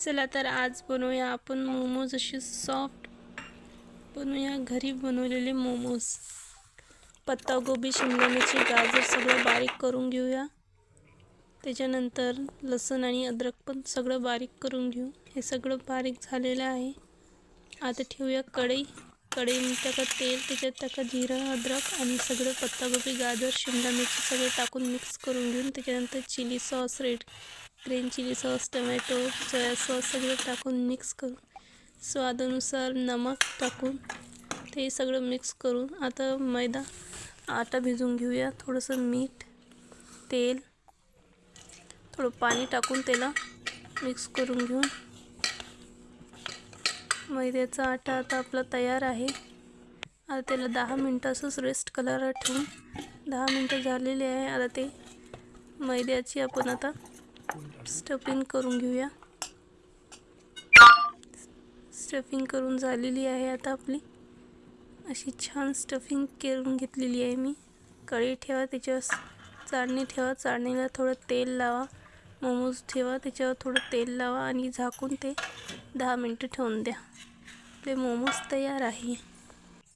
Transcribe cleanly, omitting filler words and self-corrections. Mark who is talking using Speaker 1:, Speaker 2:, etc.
Speaker 1: चला तर आज बनवूया आपण मोमोज, असे सॉफ्ट बनवूया घरी बनवलेले मोमोज। पत्तागोबी, शिमला मिरची, गाजर सगळं बारीक करून घेऊया। त्याच्यानंतर लसूण आणि अद्रक पण सगळं बारीक करून घेऊ। हे सगळं बारीक झालेलं आहे। आता ठेवूया कढई। कढईमध्ये टाका तेल, त्याच्यात टाका जिरं, अद्रक आणि सगळं पत्तागोबी, गाजर, शिमला मिरची सगळं टाकून मिक्स करून घेऊन त्याच्यानंतर chilli sauce, green chilli sauce, tomato, soya sauce सगळं टाकून मिक्स करून स्वादानुसार नमक टाकून ते सगळं मिक्स करून आता आटा भिजवून घेऊया। थोडंसं मीठ, तेल, थोडं पाणी टाकून त्याला मिक्स करून घेऊन मैद्याचा आटा आता आपला तयार आहे। आता त्याला 10 मिनिटं असंच रेस्ट करायला ठेवून 10 मिनिटं झालेले आहे। आता ते मैद्याची आपण आता स्टफिंग करून घेऊया। स्टफिंग करून झालेली आहे। आता आपली अशी छान स्टफिंग करून घेतलेली आहे मी। कढई ठेवा, त्याच्यावर चाळणी ठेवा, चाळणीला थोडं तेल लावा, मोमोज ठेवा, त्याच्यावर थोडं तेल लावा आणि झाकून ते 10 मिनिटं ठेवून द्या। आपले मोमोज तयार आहे।